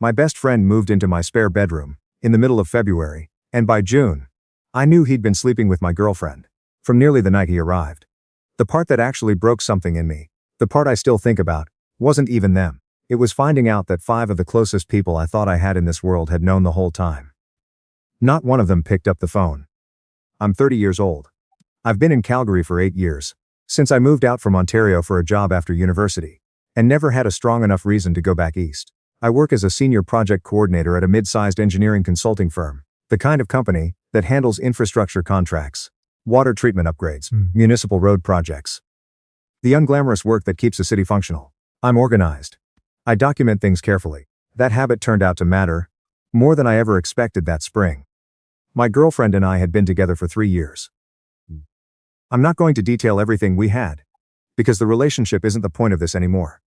My best friend moved into my spare bedroom, in the middle of February, and by June, I knew he'd been sleeping with my girlfriend. From nearly the night he arrived. The part that actually broke something in me, the part I still think about, wasn't even them. It was finding out that 5 of the closest people I thought I had in this world had known the whole time. Not one of them picked up the phone. I'm 30 years old. I've been in Calgary for 8 years, since I moved out from Ontario for a job after university, and never had a strong enough reason to go back east. I work as a senior project coordinator at a mid-sized engineering consulting firm, the kind of company that handles infrastructure contracts, water treatment upgrades, municipal road projects. The unglamorous work that keeps a city functional. I'm organized. I document things carefully. That habit turned out to matter more than I ever expected that spring. My girlfriend and I had been together for 3 years. I'm not going to detail everything we had, because the relationship isn't the point of this anymore.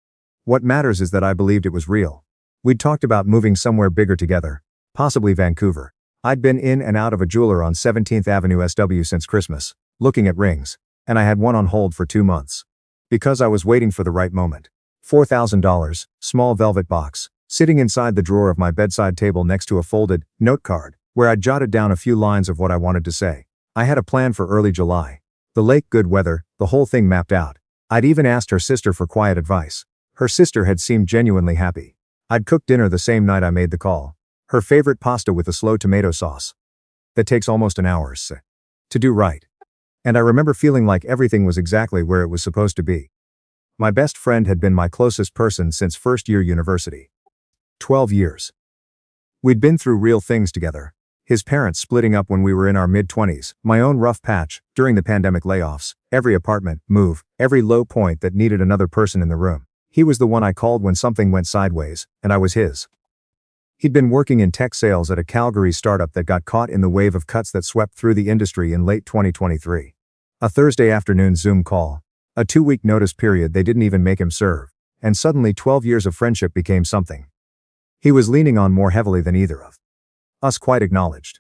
What matters is that I believed it was real. We'd talked about moving somewhere bigger together, possibly Vancouver. I'd been in and out of a jeweler on 17th Avenue SW since Christmas, looking at rings, and I had one on hold for 2 months. Because I was waiting for the right moment. $4,000, small velvet box, sitting inside the drawer of my bedside table next to a folded note card, where I'd jotted down a few lines of what I wanted to say. I had a plan for early July. The lake, good weather, the whole thing mapped out. I'd even asked her sister for quiet advice. Her sister had seemed genuinely happy. I'd cooked dinner the same night I made the call. Her favorite pasta with a slow tomato sauce. That takes almost an hour to do right. And I remember feeling like everything was exactly where it was supposed to be. My best friend had been my closest person since first year university. 12 years. We'd been through real things together. His parents splitting up when we were in our mid-20s, my own rough patch, during the pandemic layoffs, every apartment move, every low point that needed another person in the room. He was the one I called when something went sideways, and I was his. He'd been working in tech sales at a Calgary startup that got caught in the wave of cuts that swept through the industry in late 2023. A Thursday afternoon Zoom call. A 2-week notice period they didn't even make him serve. And suddenly 12 years of friendship became something he was leaning on more heavily than either of us quite acknowledged.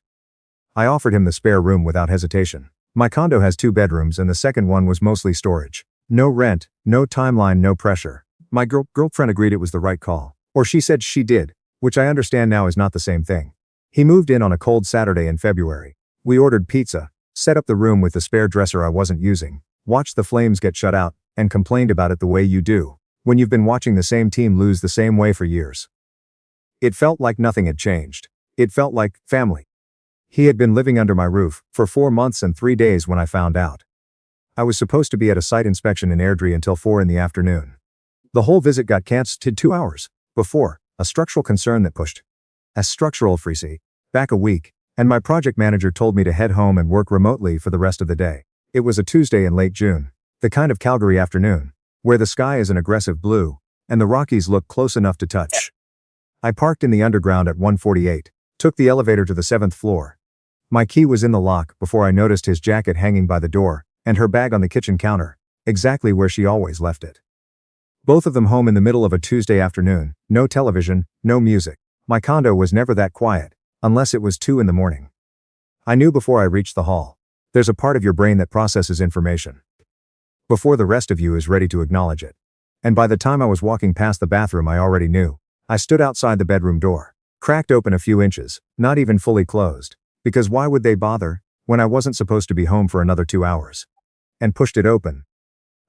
I offered him the spare room without hesitation. My condo has 2 bedrooms and the second one was mostly storage. No rent, no timeline, no pressure. My girlfriend agreed it was the right call. Or she said she did, which I understand now is not the same thing. He moved in on a cold Saturday in February. We ordered pizza, set up the room with the spare dresser I wasn't using, watched the flames get shut out, and complained about it the way you do when you've been watching the same team lose the same way for years. It felt like nothing had changed. It felt like family. He had been living under my roof for 4 months and 3 days when I found out. I was supposed to be at a site inspection in Airdrie until 4 in the afternoon. The whole visit got cancelled 2 hours before, a structural concern that pushed a structural freeze back a week, and my project manager told me to head home and work remotely for the rest of the day. It was a Tuesday in late June, the kind of Calgary afternoon, where the sky is an aggressive blue, and the Rockies look close enough to touch. I parked in the underground at 148, took the elevator to the 7th floor. My key was in the lock before I noticed his jacket hanging by the door, and her bag on the kitchen counter, exactly where she always left it. Both of them home in the middle of a Tuesday afternoon, no television, no music. My condo was never that quiet, unless it was 2 in the morning. I knew before I reached the hall. There's a part of your brain that processes information before the rest of you is ready to acknowledge it. And by the time I was walking past the bathroom I already knew. I stood outside the bedroom door, cracked open a few inches, not even fully closed, because why would they bother, when I wasn't supposed to be home for another 2 hours? And pushed it open.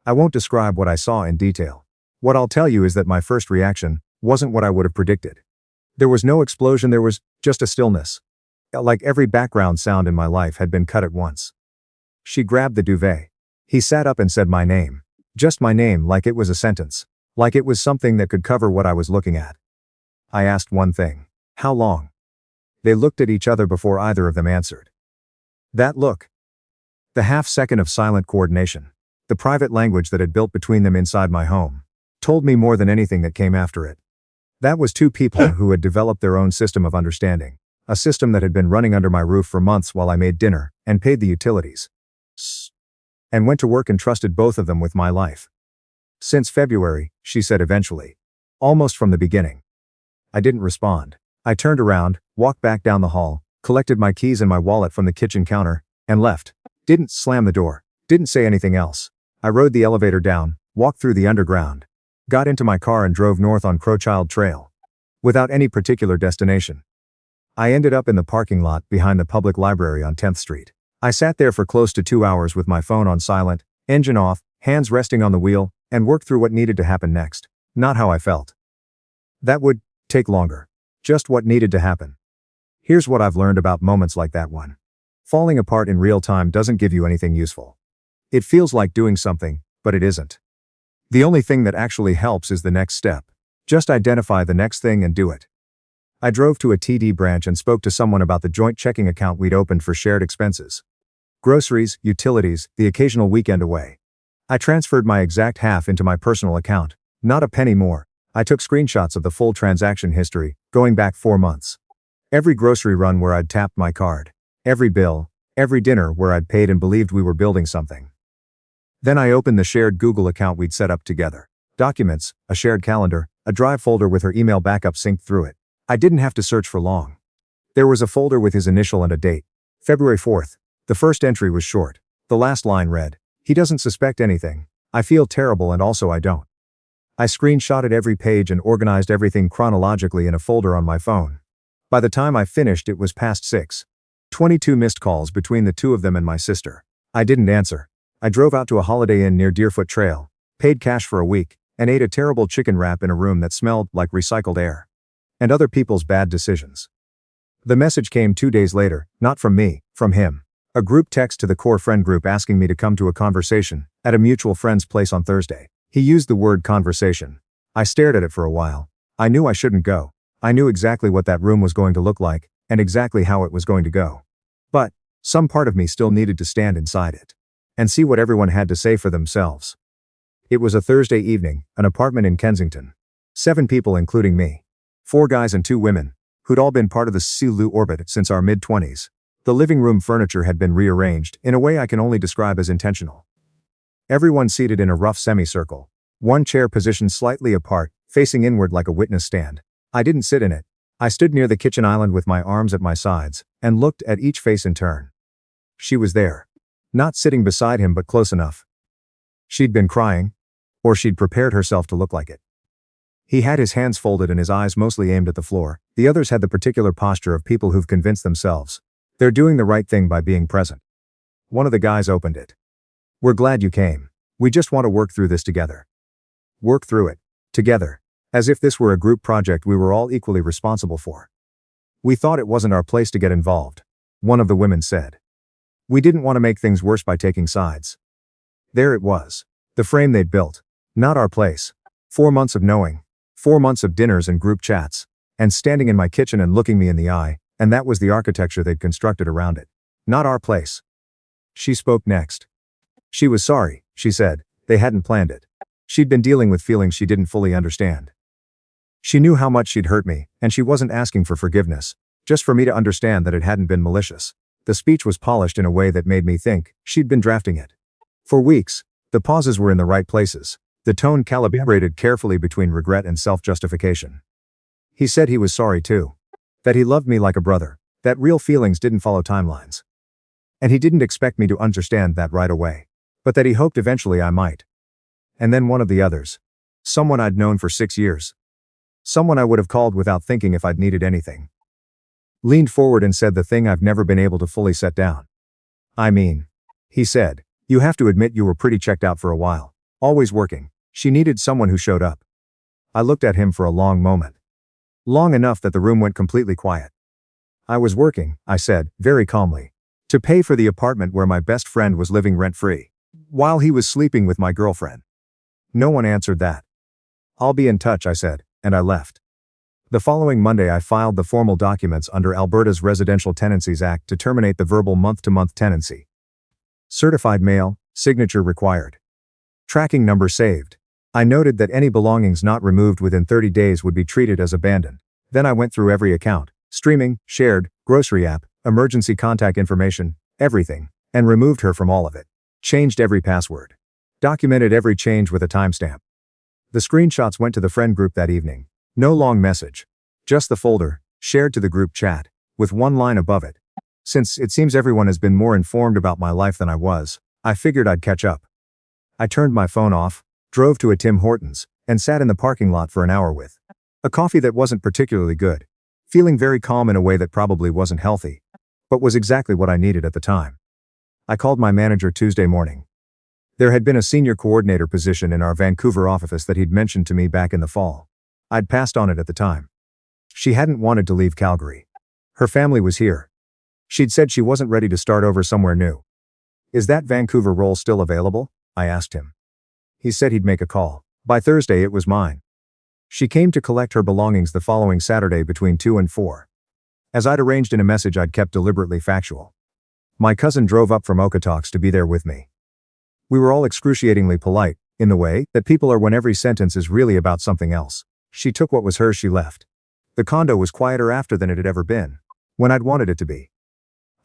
I won't describe what I saw in detail. What I'll tell you is that my first reaction wasn't what I would have predicted. There was no explosion, there was just a stillness. Like every background sound in my life had been cut at once. She grabbed the duvet. He sat up and said my name. Just my name, like it was a sentence. Like it was something that could cover what I was looking at. I asked one thing. How long? They looked at each other before either of them answered. That look. The half-second of silent coordination. The private language that had built between them inside my home. Told me more than anything that came after it. That was 2 people who had developed their own system of understanding. A system that had been running under my roof for months while I made dinner, and paid the utilities. And went to work and trusted both of them with my life. Since February, she said eventually. Almost from the beginning. I didn't respond. I turned around, walked back down the hall, collected my keys and my wallet from the kitchen counter, and left. Didn't slam the door. Didn't say anything else. I rode the elevator down, walked through the underground. Got into my car and drove north on Crowchild Trail. without any particular destination. I ended up in the parking lot behind the public library on 10th Street. I sat there for close to 2 hours with my phone on silent, engine off, hands resting on the wheel, and worked through what needed to happen next. Not how I felt. That would take longer. Just what needed to happen. Here's what I've learned about moments like that one. Falling apart in real time doesn't give you anything useful. It feels like doing something, but it isn't. The only thing that actually helps is the next step. Just identify the next thing and do it. I drove to a TD branch and spoke to someone about the joint checking account we'd opened for shared expenses. Groceries, utilities, the occasional weekend away. I transferred my exact half into my personal account, not a penny more. I took screenshots of the full transaction history, going back 4 months. Every grocery run where I'd tapped my card. Every bill, every dinner where I'd paid and believed we were building something. Then I opened the shared Google account we'd set up together. Documents, a shared calendar, a drive folder with her email backup synced through it. I didn't have to search for long. There was a folder with his initial and a date. February 4th. The first entry was short. The last line read, "He doesn't suspect anything. I feel terrible and also I don't." I screenshotted every page and organized everything chronologically in a folder on my phone. By the time I finished it was past 6. 22 missed calls between the two of them and my sister. I didn't answer. I drove out to a Holiday Inn near Deerfoot Trail, paid cash for a week, and ate a terrible chicken wrap in a room that smelled like recycled air. And other people's bad decisions. The message came 2 days later, not from me, from him. A group text to the core friend group asking me to come to a conversation at a mutual friend's place on Thursday. He used the word conversation. I stared at it for a while. I knew I shouldn't go. I knew exactly what that room was going to look like, and exactly how it was going to go. But some part of me still needed to stand inside it and see what everyone had to say for themselves. It was a Thursday evening, an apartment in Kensington. 7 people including me. 4 guys and 2 women, who'd all been part of the Silu orbit since our mid-20s. The living room furniture had been rearranged in a way I can only describe as intentional. Everyone seated in a rough semicircle. One chair positioned slightly apart, facing inward like a witness stand. I didn't sit in it. I stood near the kitchen island with my arms at my sides, and looked at each face in turn. She was there. Not sitting beside him but close enough. She'd been crying. Or she'd prepared herself to look like it. He had his hands folded and his eyes mostly aimed at the floor. The others had the particular posture of people who've convinced themselves they're doing the right thing by being present. One of the guys opened it. "We're glad you came. We just want to work through this together." Work through it. Together. As if this were a group project we were all equally responsible for. "We thought it wasn't our place to get involved," one of the women said. "We didn't want to make things worse by taking sides." There it was. The frame they'd built. Not our place. 4 months of knowing. 4 months of dinners and group chats. And standing in my kitchen and looking me in the eye, and that was the architecture they'd constructed around it. Not our place. She spoke next. She was sorry, she said. They hadn't planned it. She'd been dealing with feelings she didn't fully understand. She knew how much she'd hurt me, and she wasn't asking for forgiveness, just for me to understand that it hadn't been malicious. The speech was polished in a way that made me think she'd been drafting it. For weeks, the pauses were in the right places, the tone calibrated carefully between regret and self-justification. He said he was sorry too. That he loved me like a brother, that real feelings didn't follow timelines. And he didn't expect me to understand that right away, but that he hoped eventually I might. And then one of the others. Someone I'd known for 6 years. Someone I would have called without thinking if I'd needed anything. Leaned forward and said the thing I've never been able to fully set down. "I mean," he said, "you have to admit you were pretty checked out for a while. Always working. She needed someone who showed up." I looked at him for a long moment. Long enough that the room went completely quiet. "I was working," I said, very calmly, "to pay for the apartment where my best friend was living rent-free, while he was sleeping with my girlfriend." No one answered that. "I'll be in touch," I said, and I left. The following Monday I filed the formal documents under Alberta's Residential Tenancies Act to terminate the verbal month-to-month tenancy. Certified mail, signature required. Tracking number saved. I noted that any belongings not removed within 30 days would be treated as abandoned. Then I went through every account, streaming, shared, grocery app, emergency contact information, everything, and removed her from all of it. Changed every password. Documented every change with a timestamp. The screenshots went to the friend group that evening. No long message. Just the folder, shared to the group chat, with one line above it. Since it seems everyone has been more informed about my life than I was, I figured I'd catch up. I turned my phone off, drove to a Tim Hortons, and sat in the parking lot for an hour with A coffee that wasn't particularly good. Feeling very calm in a way that probably wasn't healthy, but was exactly what I needed at the time. I called my manager Tuesday morning. There had been a senior coordinator position in our Vancouver office that he'd mentioned to me back in the fall. I'd passed on it at the time. She hadn't wanted to leave Calgary. Her family was here. She'd said she wasn't ready to start over somewhere new. Is that Vancouver role still available? I asked him. He said he'd make a call. By Thursday it was mine. She came to collect her belongings the following Saturday between 2 and 4. As I'd arranged in a message I'd kept deliberately factual. My cousin drove up from Okotoks to be there with me. We were all excruciatingly polite, in the way that people are when every sentence is really about something else. She took what was hers, she left. The condo was quieter after than it had ever been, when I'd wanted it to be.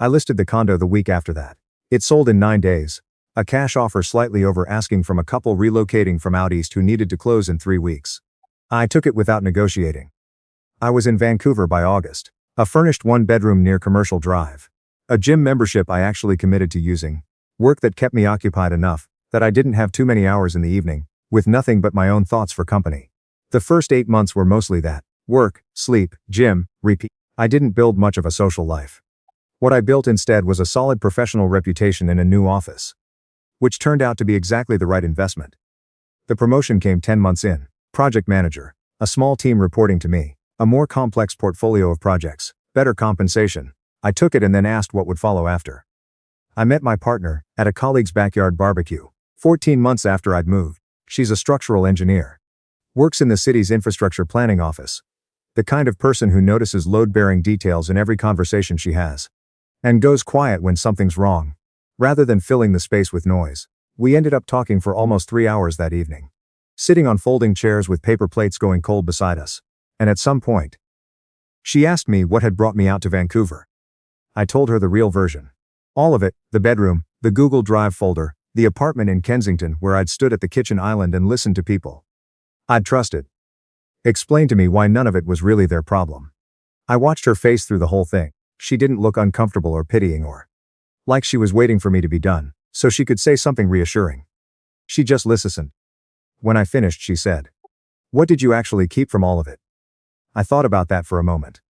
I listed the condo the week after that. It sold in 9 days. A cash offer slightly over asking from a couple relocating from out east who needed to close in 3 weeks. I took it without negotiating. I was in Vancouver by August. A furnished 1-bedroom near Commercial Drive. A gym membership I actually committed to using. Work that kept me occupied enough that I didn't have too many hours in the evening, with nothing but my own thoughts for company. The first 8 months were mostly that. Work, sleep, gym, repeat. I didn't build much of a social life. What I built instead was a solid professional reputation in a new office. Which turned out to be exactly the right investment. The promotion came 10 months in. Project manager. A small team reporting to me. A more complex portfolio of projects. Better compensation. I took it and then asked what would follow after. I met my partner at a colleague's backyard barbecue. 14 months after I'd moved. She's a structural engineer. Works in the city's infrastructure planning office. The kind of person who notices load-bearing details in every conversation she has. And goes quiet when something's wrong. Rather than filling the space with noise. We ended up talking for almost 3 hours that evening. Sitting on folding chairs with paper plates going cold beside us. And at some point, she asked me what had brought me out to Vancouver. I told her the real version. All of it, the bedroom, the Google Drive folder, the apartment in Kensington where I'd stood at the kitchen island and listened to people I'd trusted. Explained to me why none of it was really their problem. I watched her face through the whole thing. She didn't look uncomfortable or pitying or like she was waiting for me to be done, so she could say something reassuring. She just listened. When I finished, she said, "What did you actually keep from all of it?" I thought about that for a moment.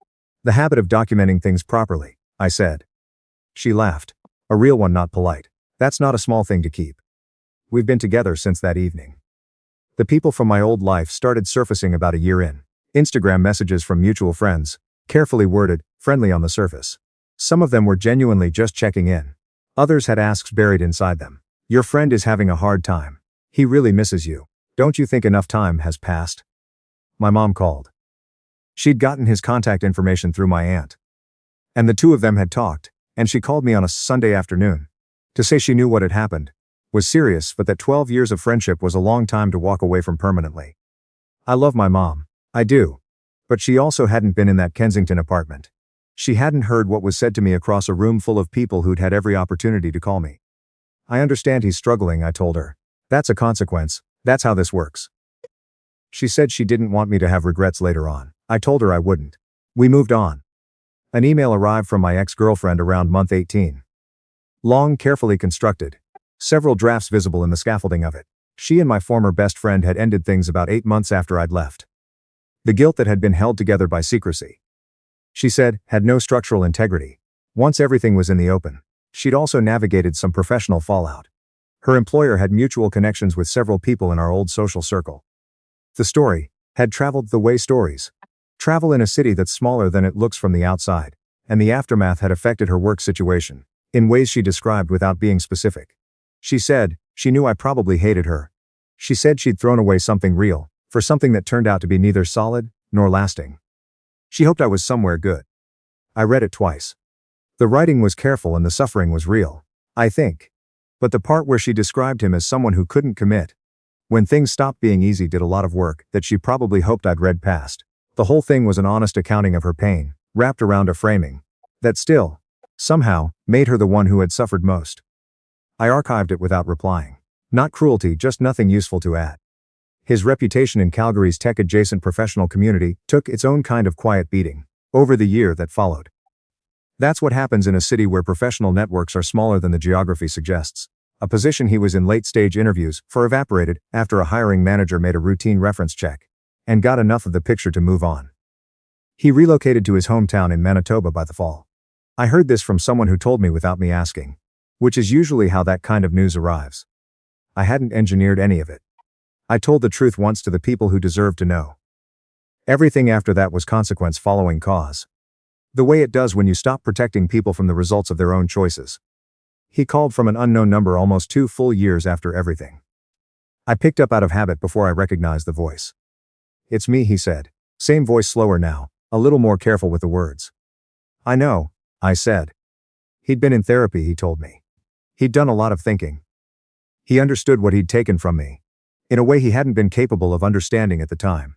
The habit of documenting things properly, I said. She laughed. A real one, not polite. That's not a small thing to keep. We've been together since that evening. The people from my old life started surfacing about a year in. Instagram messages from mutual friends, carefully worded, friendly on the surface. Some of them were genuinely just checking in. Others had asks buried inside them. Your friend is having a hard time. He really misses you. Don't you think enough time has passed? My mom called. She'd gotten his contact information through my aunt. And the two of them had talked, and she called me on a Sunday afternoon. To say she knew what had happened was serious, but that 12 years of friendship was a long time to walk away from permanently. I love my mom. I do. But she also hadn't been in that Kensington apartment. She hadn't heard what was said to me across a room full of people who'd had every opportunity to call me. I understand he's struggling, I told her. That's a consequence. That's how this works. She said she didn't want me to have regrets later on. I told her I wouldn't. We moved on. An email arrived from my ex-girlfriend around month 18. Long, carefully constructed. Several drafts visible in the scaffolding of it. She and my former best friend had ended things about 8 months after I'd left. The guilt that had been held together by secrecy, she said, had no structural integrity. Once everything was in the open, she'd also navigated some professional fallout. Her employer had mutual connections with several people in our old social circle. The story had traveled the way stories travel in a city that's smaller than it looks from the outside, and the aftermath had affected her work situation, in ways she described without being specific. She said, she knew I probably hated her. She said she'd thrown away something real, for something that turned out to be neither solid, nor lasting. She hoped I was somewhere good. I read it twice. The writing was careful and the suffering was real, I think. But the part where she described him as someone who couldn't commit, when things stopped being easy, did a lot of work that she probably hoped I'd read past. The whole thing was an honest accounting of her pain, wrapped around a framing that still, somehow, made her the one who had suffered most. I archived it without replying. Not cruelty, just nothing useful to add. His reputation in Calgary's tech-adjacent professional community took its own kind of quiet beating over the year that followed. That's what happens in a city where professional networks are smaller than the geography suggests. A position he was in late-stage interviews for evaporated after a hiring manager made a routine reference check and got enough of the picture to move on. He relocated to his hometown in Manitoba by the fall. I heard this from someone who told me without me asking, which is usually how that kind of news arrives. I hadn't engineered any of it. I told the truth once to the people who deserved to know. Everything after that was consequence following cause. The way it does when you stop protecting people from the results of their own choices. He called from an unknown number almost 2 full years after everything. I picked up out of habit before I recognized the voice. "It's me," he said. Same voice, slower now, a little more careful with the words. "I know," I said. He'd been in therapy, he told me. He'd done a lot of thinking. He understood what he'd taken from me, in a way he hadn't been capable of understanding at the time.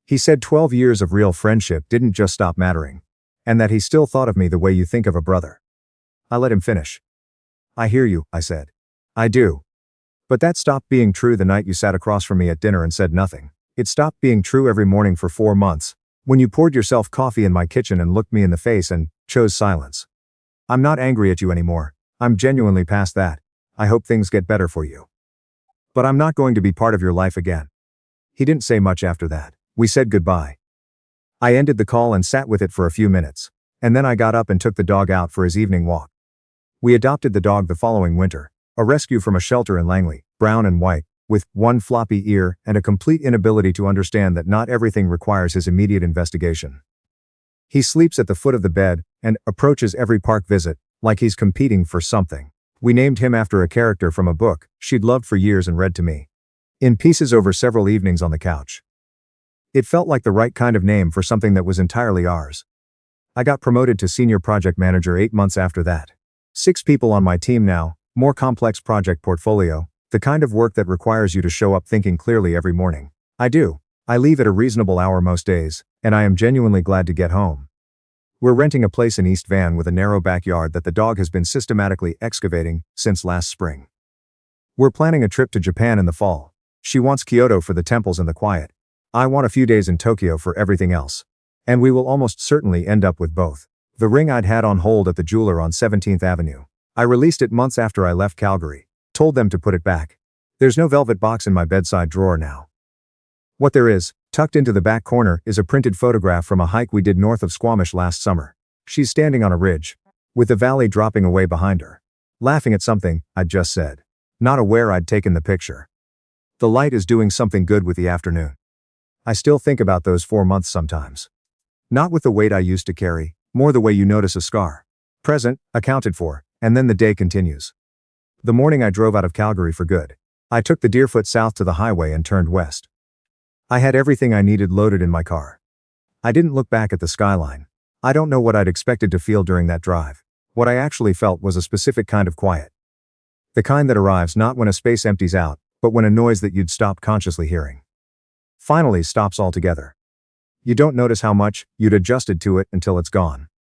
He said 12 years of real friendship didn't just stop mattering, and that he still thought of me the way you think of a brother. I let him finish. "I hear you," I said. "I do. But that stopped being true the night you sat across from me at dinner and said nothing. It stopped being true every morning for 4 months, when you poured yourself coffee in my kitchen and looked me in the face and chose silence. I'm not angry at you anymore. I'm genuinely past that. I hope things get better for you. But I'm not going to be part of your life again." He didn't say much after that. We said goodbye. I ended the call and sat with it for a few minutes, and then I got up and took the dog out for his evening walk. We adopted the dog the following winter, a rescue from a shelter in Langley, brown and white, with one floppy ear and a complete inability to understand that not everything requires his immediate investigation. He sleeps at the foot of the bed and approaches every park visit like he's competing for something. We named him after a character from a book she'd loved for years and read to me in pieces over several evenings on the couch. It felt like the right kind of name for something that was entirely ours. I got promoted to senior project manager 8 months after that. 6 people on my team now, more complex project portfolio, the kind of work that requires you to show up thinking clearly every morning. I do. I leave at a reasonable hour most days, and I am genuinely glad to get home. We're renting a place in East Van with a narrow backyard that the dog has been systematically excavating since last spring. We're planning a trip to Japan in the fall. She wants Kyoto for the temples and the quiet. I want a few days in Tokyo for everything else. And we will almost certainly end up with both. The ring I'd had on hold at the jeweler on 17th Avenue. I released it months after I left Calgary. Told them to put it back. There's no velvet box in my bedside drawer now. What there is, tucked into the back corner, is a printed photograph from a hike we did north of Squamish last summer. She's standing on a ridge, with the valley dropping away behind her, laughing at something I'd just said, not aware I'd taken the picture. The light is doing something good with the afternoon. I still think about those 4 months sometimes. Not with the weight I used to carry, more the way you notice a scar. Present, accounted for, and then the day continues. The morning I drove out of Calgary for good. I took the Deerfoot south to the highway and turned west. I had everything I needed loaded in my car. I didn't look back at the skyline. I don't know what I'd expected to feel during that drive. What I actually felt was a specific kind of quiet. The kind that arrives not when a space empties out, but when a noise that you'd stopped consciously hearing finally stops altogether. You don't notice how much you'd adjusted to it until it's gone.